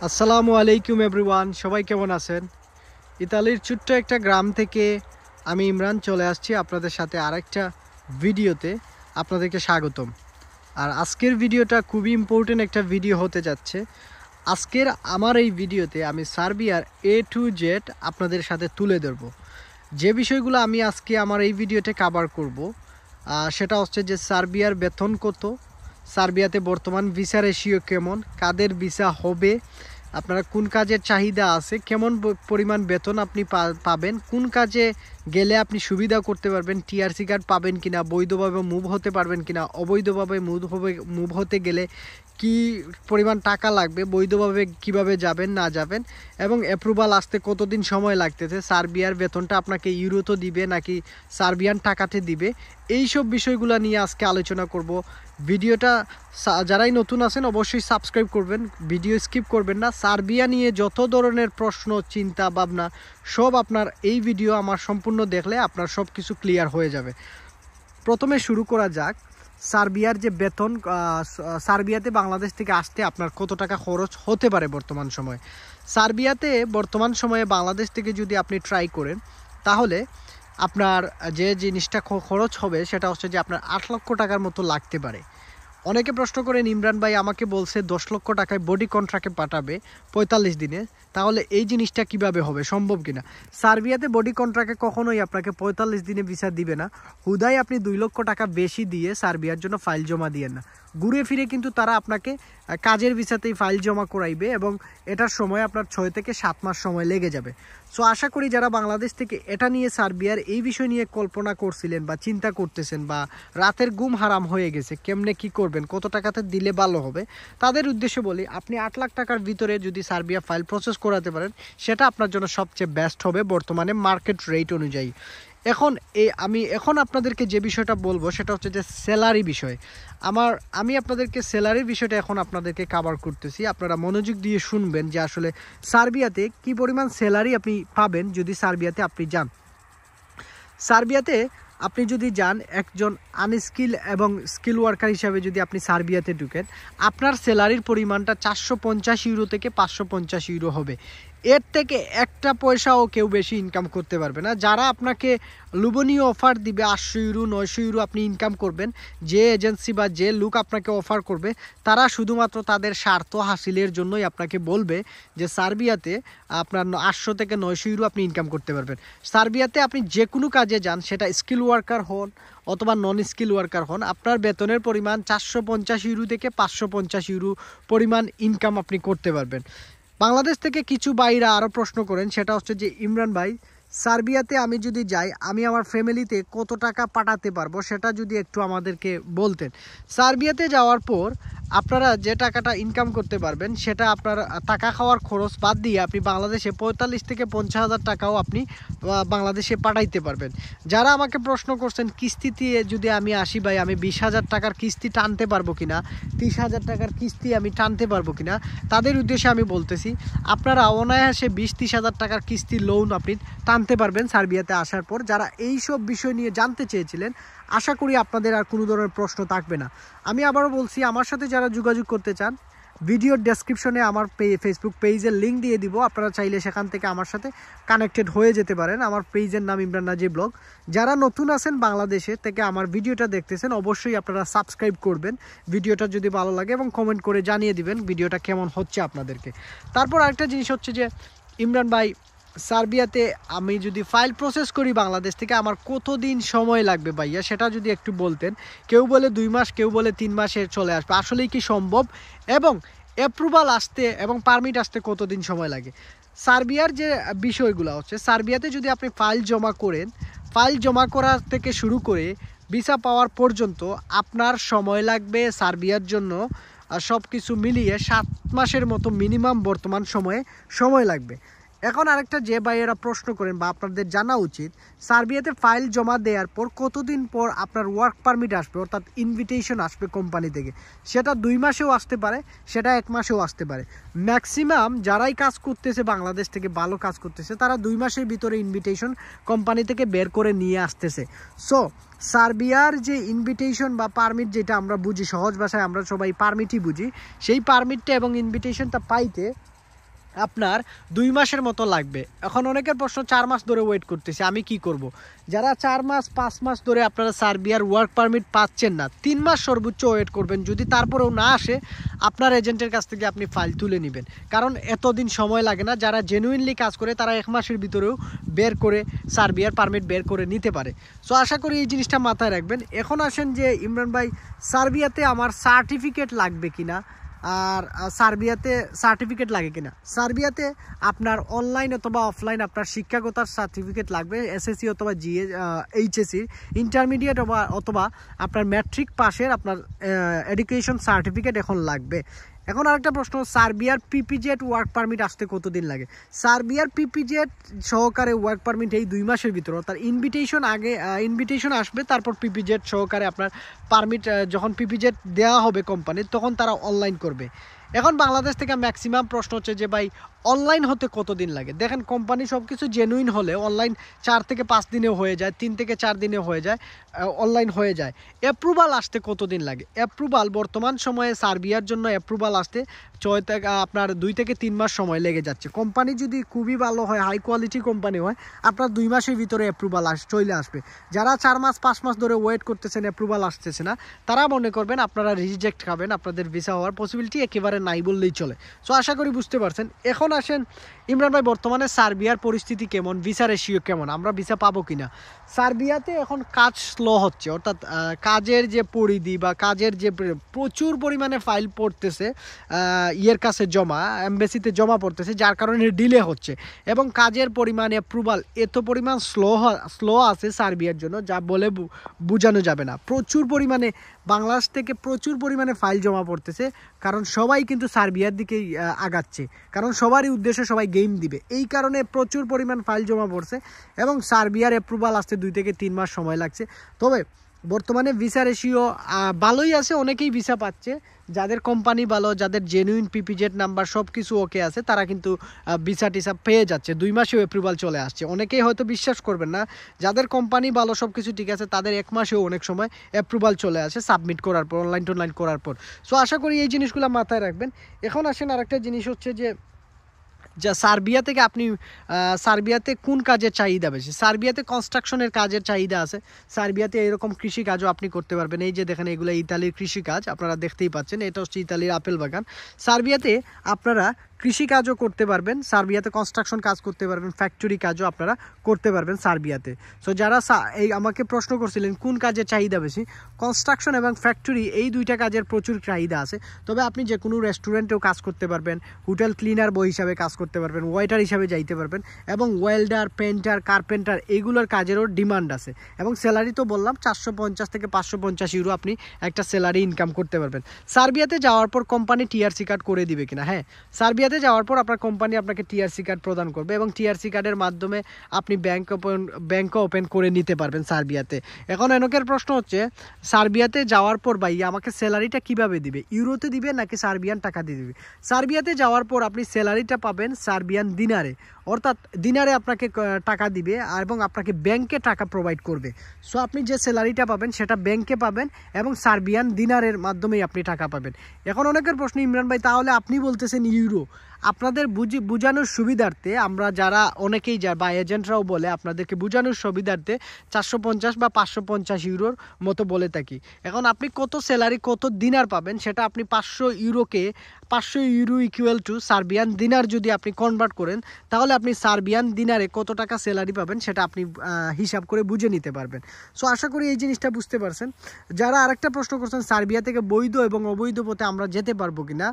আসসালামু আলাইকুম এভরিওয়ান, সবাই কেমন আছেন? ইতালির ছোট্ট একটা গ্রাম থেকে আমি ইমরান চলে আসছি আপনাদের সাথে আরেকটা ভিডিওতে। আপনাদেরকে স্বাগতম। আর আজকের ভিডিওটা খুবই ইম্পর্টেন্ট একটা ভিডিও হতে যাচ্ছে। আজকের আমার এই ভিডিওতে আমি সার্বিয়ার A to Z আপনাদের সাথে তুলে ধরব। যে বিষয়গুলো আমি আজকে আমার এই ভিডিওতে কভার করব সেটা হচ্ছে যে সার্বিয়ার বেতন কত, সার্বিয়াতে বর্তমান ভিসা রেশিও কেমন, কাদের ভিসা হবে, আপনারা কোন কাজের চাহিদা আছে, কেমন পরিমাণ বেতন আপনি পাবেন, কোন কাজে গেলে আপনি সুবিধা করতে পারবেন, টিআরসি কার্ড পাবেন কিনা, বৈধভাবে মুভ হতে পারবেন কিনা, অবৈধভাবে মুভ হতে গেলে কি পরিমাণ টাকা লাগবে, বৈধভাবে কিভাবে যাবেন না যাবেন, এবং অ্যাপ্রুভাল আসতে কতদিন সময় লাগতেছে, সার্বিয়ার বেতনটা আপনাকে ইউরোতে দিবে নাকি সার্বিয়ান টাকাতে দিবে, এই সব বিষয়গুলো নিয়ে আজকে আলোচনা করব। ভিডিওটা যারাই নতুন আছেন অবশ্যই সাবস্ক্রাইব করবেন, ভিডিও স্কিপ করবেন না। সার্বিয়া নিয়ে যত ধরনের প্রশ্ন চিন্তা ভাবনা সব আপনার এই ভিডিও আমার সম্পূর্ণ দেখলে আপনার সব কিছু ক্লিয়ার হয়ে যাবে। প্রথমে শুরু করা যাক সার্বিয়ার যে বেতন। সার্বিয়াতে বাংলাদেশ থেকে আসতে আপনার কত টাকা খরচ হতে পারে বর্তমান সময়ে। সার্বিয়াতে বর্তমান সময়ে বাংলাদেশ থেকে যদি আপনি ট্রাই করেন তাহলে আপনার যে জিনিসটা খরচ হবে সেটা হচ্ছে যে আপনার 8 লক্ষ টাকার মতো লাগতে পারে। অনেকে প্রশ্ন করেন, ইমরান ভাই আমাকে বলছে 10 লক্ষ টাকায় বডি কন্ট্রাক্টে পাঠাবে 45 দিনে, তাহলে এই জিনিসটা কিভাবে হবে, সম্ভব কিনা? সার্বিয়াতে বডি কন্ট্রাক্টে কখনোই আপনাকে 45 দিনে ভিসা দিবে না। হুদাই আপনি 2 লক্ষ টাকা বেশি দিয়ে সার্বিয়ার জন্য ফাইল জমা দিয়েন না। ঘুরে ফিরে কিন্তু তারা আপনাকে কাজের ভিসাতেই ফাইল জমা করাইবে এবং এটার সময় আপনার 6 থেকে 7 মাস সময় লেগে যাবে। সো আশা করি যারা বাংলাদেশ থেকে এটা নিয়ে সার্বিয়ার এই বিষয় নিয়ে কল্পনা করছিলেন বা চিন্তা করতেছেন বা রাতের ঘুম হারাম হয়ে গেছে কেমনে কি করবেন, কত টাকাতে দিলে ভালো হবে, তাদের উদ্দেশ্যে বলি আপনি 8 লাখ টাকার ভিতরে যদি সার্বিয়া ফাইল প্রসেস করাতে পারেন সেটা আপনার জন্য সবচেয়ে বেস্ট হবে বর্তমানে মার্কেট রেট অনুযায়ী। আমি এখন আপনাদেরকে যে বিষয়টা বলবো সেটা হচ্ছে যে স্যালারি বিষয়। আমি আপনাদেরকে স্যালারির বিষয়টা এখন আপনাদেরকে কভার করতেছি। আপনারা মনোযোগ দিয়ে শুনবেন যে আসলে সার্বিয়াতে কি পরিমাণ স্যালারি আপনি পাবেন যদি সার্বিয়াতে আপনি যান। সার্বিয়াতে আপনি যদি যান একজন আনস্কিল এবং স্কিল ওয়ার্কার হিসাবে যদি আপনি সার্বিয়াতে ঢুকেন, আপনার স্যালারির পরিমাণটা 450 ইউরো থেকে 550 ইউরো হবে। এর থেকে একটা পয়সাও কেউ বেশি ইনকাম করতে পারবে না। যারা আপনাকে লোভনীয় অফার দিবে 800 ইউরো 900 ইউরো আপনি ইনকাম করবেন, যে এজেন্সি বা যে লোক আপনাকে অফার করবে তারা শুধুমাত্র তাদের স্বার্থ হাসিলের জন্যই আপনাকে বলবে যে সার্বিয়াতে আপনার 800 থেকে 900 ইউরো আপনি ইনকাম করতে পারবেন। সার্বিয়াতে আপনি যে কোনো কাজে যান, সেটা স্কিল ওয়ার্কার হন অথবা নন স্কিল ওয়ার্কার হন, আপনার বেতনের পরিমাণ 450 ইউরো থেকে 550 ইউরো পরিমাণ ইনকাম আপনি করতে পারবেন। বাংলাদেশ থেকে কিছু ভাইরা আরও প্রশ্ন করেন, সেটা হচ্ছে যে ইমরান ভাই সার্বিয়াতে আমি যদি যাই আমি আমার ফ্যামিলিতে কত টাকা পাঠাতে পারবো সেটা যদি একটু আমাদেরকে বলতেন। সার্বিয়াতে যাওয়ার পর আপনারা যে টাকাটা ইনকাম করতে পারবেন সেটা আপনার টাকা খাওয়ার খরচ বাদ দিয়ে আপনি বাংলাদেশে 45 থেকে 50,000 টাকাও আপনি বাংলাদেশে পাঠাইতে পারবেন। যারা আমাকে প্রশ্ন করছেন কিস্তিতে যদি আমি আসি ভাই আমি 20,000 টাকার কিস্তি টানতে পারবো কিনা, 30,000 টাকার কিস্তি আমি টানতে পারবো কিনা, তাদের উদ্দেশ্যে আমি বলতেছি আপনারা অনায়াসে 20-30,000 টাকার কিস্তি লোন আপনি টানতে পারবেন সার্বিয়াতে আসার পর। যারা এই সব বিষয় নিয়ে জানতে চেয়েছিলেন আশা করি আপনাদের আর কোনো ধরনের প্রশ্ন থাকবে না। আমি আবারও বলছি, আমার সাথে যারা যোগাযোগ করতে চান ভিডিওর ডেসক্রিপশনে আমার ফেসবুক পেজের লিঙ্ক দিয়ে দিব, আপনারা চাইলে সেখান থেকে আমার সাথে কানেক্টেড হয়ে যেতে পারেন। আমার পেজের নাম ইমরান নাজিব ব্লগ। যারা নতুন আছেন বাংলাদেশে থেকে আমার ভিডিওটা দেখতেছেন অবশ্যই আপনারা সাবস্ক্রাইব করবেন ভিডিওটা যদি ভালো লাগে এবং কমেন্ট করে জানিয়ে দিবেন ভিডিওটা কেমন হচ্ছে আপনাদেরকে। তারপর আরেকটা জিনিস হচ্ছে যে ইমরান ভাই সার্বিয়াতে আমি যদি ফাইল প্রসেস করি বাংলাদেশ থেকে আমার কতদিন সময় লাগবে ভাইয়া সেটা যদি একটু বলতেন। কেউ বলে 2 মাস, কেউ বলে 3 মাসে চলে আসবে, আসলেই কি সম্ভব? এবং অ্যাপ্রুভাল আসতে এবং পারমিট আসতে কতদিন সময় লাগে? সার্বিয়ার যে বিষয়গুলো হচ্ছে, সার্বিয়াতে যদি আপনি ফাইল জমা করেন, ফাইল জমা করা থেকে শুরু করে ভিসা পাওয়ার পর্যন্ত আপনার সময় লাগবে সার্বিয়ার জন্য সব কিছু মিলিয়ে 7 মাসের মতো মিনিমাম বর্তমান সময় লাগবে। এখন আরেকটা যে ভাইয়েরা প্রশ্ন করেন বা আপনাদের জানা উচিত, সার্বিয়াতে ফাইল জমা দেওয়ার পর কতদিন পর আপনার ওয়ার্ক পারমিট আসবে, অর্থাৎ ইনভিটেশন আসবে কোম্পানি থেকে। সেটা 2 মাসেও আসতে পারে, সেটা 1 মাসেও আসতে পারে। ম্যাক্সিমাম যারাই কাজ করতেছে বাংলাদেশ থেকে ভালো কাজ করতেছে তারা 2 মাসের ভিতরে ইনভিটেশন কোম্পানি থেকে বের করে নিয়ে আসতেছে। সো সার্বিয়ার যে ইনভিটেশন বা পারমিট, যেটা আমরা বুঝি সহজ ভাষায় আমরা সবাই পারমিটই বুঝি, সেই পারমিটটা এবং ইনভিটেশনটা পাইতে আপনার 2 মাসের মতো লাগবে। এখন অনেকের প্রশ্ন 4 মাস ধরে ওয়েট করতেছে, আমি কি করব? যারা 4 মাস 5 মাস ধরে আপনারা সার্বিয়ার ওয়ার্ক পারমিট পাচ্ছেন না, 3 মাস সর্বোচ্চ ওয়েট করবেন। যদি তারপরেও না আসে, আপনার এজেন্টের কাছ থেকে আপনি ফাইল তুলে নেবেন, কারণ এতদিন সময় লাগে না। যারা জেনুইনলি কাজ করে তারা 1 মাসের ভিতরেও বের করে সার্বিয়ার পারমিট বের করে নিতে পারে। সো আশা করি এই জিনিসটা মাথায় রাখবেন। এখন আসেন যে ইমরান ভাই, সার্বিয়াতে আমার সার্টিফিকেট লাগবে কিনা, আর সার্বিয়াতে সার্টিফিকেট লাগে কিনা। সার্বিয়াতে আপনার অনলাইন অথবা অফলাইন আপনার শিক্ষাগতার সার্টিফিকেট লাগবে, এসএসসি অথবা এইচএসসি, ইন্টারমিডিয়েট অথবা আপনার ম্যাট্রিক পাশের আপনার এডুকেশন সার্টিফিকেট এখন লাগবে। এখন আরেকটা প্রশ্ন, সার্বিয়ার পিপিজেড ওয়ার্ক পারমিট আসতে কতদিন লাগে? সার্বিয়ার পিপিজেড সহকারে ওয়ার্ক পারমিট এই 2 মাসের ভিতরে, অর্থাৎ ইনভিটেশন আসবে, তারপর পিপিজেড সহকারে আপনার পারমিট, যখন পিপিজেড দেওয়া হবে কোম্পানির, তখন তারা অনলাইন করবে। এখন বাংলাদেশ থেকে ম্যাক্সিমাম প্রশ্ন হচ্ছে যে ভাই অনলাইন হতে কতদিন লাগে? দেখেন, কোম্পানি সব কিছু জেনুইন হলে অনলাইন 4 থেকে 5 দিনে হয়ে যায়, 3 থেকে 4 দিনে হয়ে যায়, অনলাইন হয়ে যায়। অ্যাপ্রুভাল আসতে কতদিন লাগে? অ্যাপ্রুভাল বর্তমান সময়ে সার্বিয়ার জন্য অ্যাপ্রুভাল আসতে আপনার 2 থেকে 3 মাস সময় লেগে যাচ্ছে। কোম্পানি যদি খুবই ভালো হয়, হাই কোয়ালিটি কোম্পানি হয়, আপনার 2 মাসের ভিতরে অ্যাপ্রুভাল চলে আসবে। যারা 4 মাস 5 মাস ধরে ওয়েট করতেছেন, অ্যাপ্রুভাল আসতেছে না, তারা মনে করবেন আপনারা রিজেক্ট খাবেন, আপনাদের ভিসা হওয়ার পসিবিলিটি একেবারে নাই বললেই চলে। সো আশা করি বুঝতে পারছেন। এখন আসেন ইমরান ভাই, বর্তমানে সার্বিয়ার পরিস্থিতি কেমন, ভিসা রেশিও কেমন, আমরা ভিসা পাবো কিনা? সার্বিয়াতে এখন কাজ স্লো হচ্ছে, অর্থাৎ কাজের যে পরিধি বা কাজের যে প্রচুর পরিমাণে ফাইল পড়তেছে ইয়ের কাছে জমা, এমবেসিতে জমা পড়তেছে, যার কারণে ডিলে হচ্ছে, এবং কাজের পরিমাণ অ্যাপ্রুভাল এত পরিমাণ স্লো আছে সার্বিয়ার জন্য, যা বলে বোঝানো যাবে না। প্রচুর পরিমাণে বাংলাদেশ থেকে প্রচুর পরিমাণে ফাইল জমা পড়তেছে, কারণ সবাই কিন্তু সার্বিয়ার দিকেই আগাচ্ছে, কারণ সবারই উদ্দেশ্যে সবাই গেম দিবে, এই কারণে প্রচুর পরিমাণ ফাইল জমা পড়ছে, এবং সার্বিয়ার অ্যাপ্রুভাল আসতে 2 থেকে 3 মাস সময় লাগছে। তবে বর্তমানে ভিসা রেশিও ভালোই আছে, অনেকেই ভিসা পাচ্ছে, যাদের কোম্পানি ভালো, যাদের জেনুইন পিপিজেড নাম্বার সব কিছু ওকে আছে, তারা কিন্তু ভিসা টিসা পেয়ে যাচ্ছে, 2 মাসেও অ্যাপ্রুভাল চলে আসছে। অনেকেই হয়তো বিশ্বাস করবেন না, যাদের কোম্পানি ভালো, সব কিছু ঠিক আছে, তাদের 1 মাসেও অনেক সময় অ্যাপ্রুভাল চলে আসে সাবমিট করার পর, অনলাইন করার পর। সো আশা করি এই জিনিসগুলো মাথায় রাখবেন। এখন আসেন আরেকটা জিনিস হচ্ছে যে সার্বিয়া থেকে আপনি সার্বিয়াতে কোন কাজের চাহিদা বেশি? সার্বিয়াতে কনস্ট্রাকশনের কাজের চাহিদা আছে, সার্বিয়াতে এরকম কৃষিকাজও আপনি করতে পারবেন। এই যে দেখেন, এগুলো ইতালির কৃষিকাজ, আপনারা দেখতেই পাচ্ছেন, এটা হচ্ছে ইতালির আপেল বাগান। সার্বিয়াতে আপনারা কৃষিকাজও করতে পারবেন, সার্বিয়াতে কনস্ট্রাকশন কাজ করতে পারবেন, ফ্যাক্টরি কাজও আপনারা করতে পারবেন সার্বিয়াতে। সো যারা আমাকে প্রশ্ন করছিলেন কোন কাজের চাহিদা বেশি, কনস্ট্রাকশন এবং ফ্যাক্টরি, এই 2টা কাজের প্রচুর চাহিদা আছে। তবে আপনি যে কোনো রেস্টুরেন্টেও কাজ করতে পারবেন, হোটেল ক্লিনার বয় হিসাবে কাজ করতে পারবেন, ওয়েটার হিসাবে যাইতে পারবেন, এবং ওয়েল্ডার, পেন্টার, কার্পেন্টার, এইগুলোর কাজেরও ডিমান্ড আছে। এবং স্যালারি তো বললাম 450 থেকে 550 ইউরো আপনি একটা স্যালারি ইনকাম করতে পারবেন। সার্বিয়াতে যাওয়ার পর কোম্পানি টিআরসি কার্ড করে দিবে কিনা? হ্যাঁ, সার্বিয়াতে যাওয়ার পর আপনার কোম্পানি আপনাকে টিআরসি কার্ড প্রদান করবে, এবং টিআরসি কার্ডের মাধ্যমে আপনি ব্যাংকও ওপেন করে নিতে পারবেন সার্বিয়াতে। এখন অনেকের প্রশ্ন হচ্ছে, সার্বিয়াতে যাওয়ার পর ভাই আমাকে স্যালারিটা কিভাবে দিবে? ইউরোতে দিবে নাকি সার্বিয়ান টাকা দিয়ে দিবে? সার্বিয়াতে যাওয়ার পর আপনি স্যালারিটা পাবেন সার্বিয়ান দিনারে, অর্থাৎ দিনারে আপনাকে টাকা দিবে, এবং আপনাকে ব্যাংকে টাকা প্রোভাইড করবে। সো আপনি যে স্যালারিটা পাবেন সেটা ব্যাংকে পাবেন, এবং সার্বিয়ান দিনারের মাধ্যমেই আপনি টাকা পাবেন। এখন অনেকের প্রশ্ন, ইমরান ভাই তাহলে আপনি বলতেছেন ইউরো, আপনাদের বোঝানোর সুবিধার্থে আমরা যারা অনেকেই বা এজেন্টরাও বলে, আপনাদেরকে বোঝানোর সুবিধার্থে 450 বা 550 ইউরোর মতো বলে থাকি। এখন আপনি কত স্যালারি, কত দিনার পাবেন, সেটা আপনি 500 ইউরো ইকুয়াল টু সার্বিয়ান দিনার যদি আপনি কনভার্ট করেন, তাহলে আপনি সার্বিয়ান দিনারে কত টাকা স্যালারি পাবেন সেটা আপনি হিসাব করে বুঝে নিতে পারবেন। সো আশা করি এই জিনিসটা বুঝতে পারছেন। যারা আরেকটা প্রশ্ন করছেন, সার্বিয়া থেকে বৈধ এবং অবৈধ পথে আমরা যেতে পারবো কিনা,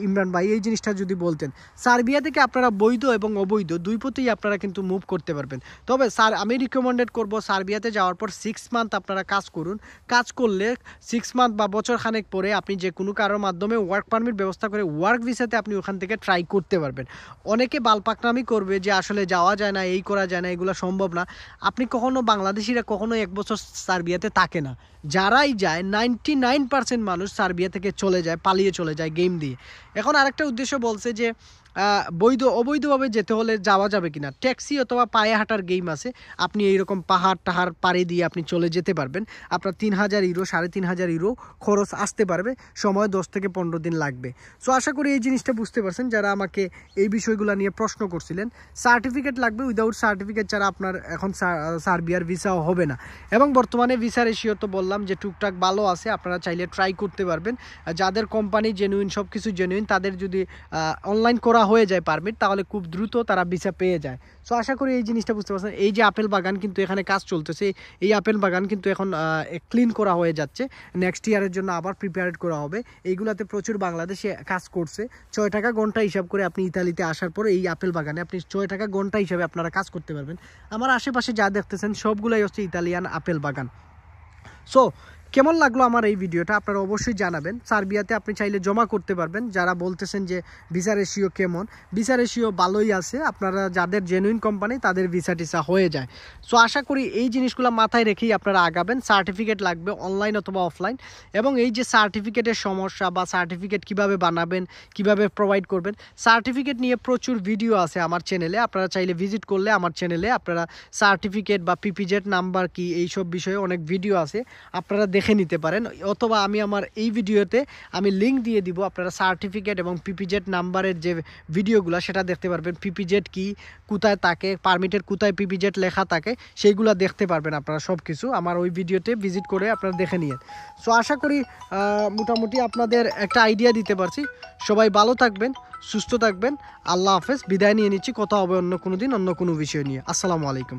ইমরান ভাই এই জিনিসটা যদি বলতেন। সার্বিয়া থেকে আপনারা বৈধ এবং অবৈধ 2 পথেই আপনারা কিন্তু মুভ করতে পারবেন। তবে স্যার আমি রিকমেন্ডেড করব, সার্বিয়াতে যাওয়ার পর 6 মান্থ আপনারা কাজ করুন। কাজ করলে 6 মান্থ বা বছর খানেক পরে আপনি যে কোনো কারোর মাধ্যমে ওয়ার্ক পারমিট ব্যবস্থা করে ওয়ার্ক ভিসাতে আপনি ওখান থেকে ট্রাই করতে পারবেন। অনেকে বালপাকনামি করবে যে আসলে যাওয়া যায় না, এই করা যায় না, এগুলো সম্ভব না। আপনি বাংলাদেশিরা কখনো 1 বছর সার্বিয়াতে থাকে না। যারাই যায় 99% মানুষ সার্বিয়া থেকে চলে যায়, পালিয়ে চলে যায় গেম দিয়ে। এখন আরেকটা উদ্দেশ্য বলছে যে অবৈধভাবে যেতে হলে যাওয়া যাবে কিনা, ট্যাক্সি অথবা পায়ে হাঁটার গেম আছে, আপনি এইরকম পাহাড় পাড়ি দিয়ে আপনি চলে যেতে পারবেন। আপনার 3000 ইউরো 3500 ইউরো খরচ আসতে পারবে, সময় 10 থেকে 15 দিন লাগবে। সো আশা করি এই জিনিসটা বুঝতে পারছেন যারা আমাকে এই বিষয়গুলো নিয়ে প্রশ্ন করছিলেন। সার্টিফিকেট লাগবে, উইদাউট সার্টিফিকেট ছাড়া আপনার এখন সার্বিয়ার ভিসাও হবে না। এবং বর্তমানে ভিসা রেশিও তো বললাম যে টুকটাক ভালো আছে, আপনারা চাইলে ট্রাই করতে পারবেন। যাদের কোম্পানি জেনুইন, সব কিছু জেনুইন, তাদের যদি অনলাইন করা হয়ে যায় পারমিট, তাহলে খুব দ্রুত তারা ভিসা পেয়ে যায়। সো আশা করি এই জিনিসটা বুঝতে পারছেন। এই যে আপেল বাগান কিন্তু এখানে কাজ চলতেছে, এই আপেল বাগান কিন্তু এখন ক্লিন করা হয়ে যাচ্ছে, নেক্সট ইয়ারের জন্য আবার প্রিপেয়ার করা হবে। এইগুলাতে প্রচুর বাংলাদেশে কাজ করছে। 6 টাকা ঘন্টা হিসাব করে আপনি ইতালিতে আসার পরে এই আপেল বাগানে আপনি 6 টাকা ঘন্টা হিসাবে আপনারা কাজ করতে পারবেন। আমার আশেপাশে যা দেখতেছেন সবগুলাই হচ্ছে ইতালিয়ান আপেল বাগান। সো কেমন লাগলো আমার এই ভিডিওটা আপনারা অবশ্যই জানাবেন। সার্বিয়াতে আপনি চাইলে জমা করতে পারবেন। যারা বলতেছেন যে ভিসা রেশিও কেমন, ভিসা রেশিও ভালোই আছে, আপনারা যাদের জেনুইন কোম্পানি তাদের ভিসা টিসা হয়ে যায়। সো আশা করি এই জিনিসগুলো মাথায় রেখেই আপনারা আগাবেন। সার্টিফিকেট লাগবে অনলাইন অথবা অফলাইন। এবং এই যে সার্টিফিকেটের সমস্যা বা সার্টিফিকেট কিভাবে বানাবেন, কিভাবে প্রোভাইড করবেন, সার্টিফিকেট নিয়ে প্রচুর ভিডিও আছে আমার চ্যানেলে। আপনারা চাইলে ভিজিট করলে আমার চ্যানেলে আপনারা সার্টিফিকেট বা পিপিজেড নাম্বার কি এইসব বিষয়ে অনেক ভিডিও আছে, আপনারা দেখে নিতে পারেন। অথবা আমি আমার এই ভিডিওতে আমি লিঙ্ক দিয়ে দিব, আপনারা সার্টিফিকেট এবং পিপিজেড নাম্বারের যে ভিডিওগুলো সেটা দেখতে পারবেন। পিপিজেড কি, কোথায় থাকে, পারমিটের কোথায় পিপিজেড লেখা থাকে, সেইগুলো দেখতে পারবেন আপনারা সব কিছু আমার ওই ভিডিওতে ভিজিট করে আপনারা দেখে নিন। সো আশা করি মোটামুটি আপনাদের একটা আইডিয়া দিতে পারছি। সবাই ভালো থাকবেন, সুস্থ থাকবেন। আল্লাহ হাফেজ, বিদায় নিয়ে নিচ্ছি। কথা হবে অন্য কোনো দিন অন্য কোনো বিষয় নিয়ে। আসসালামু আলাইকুম।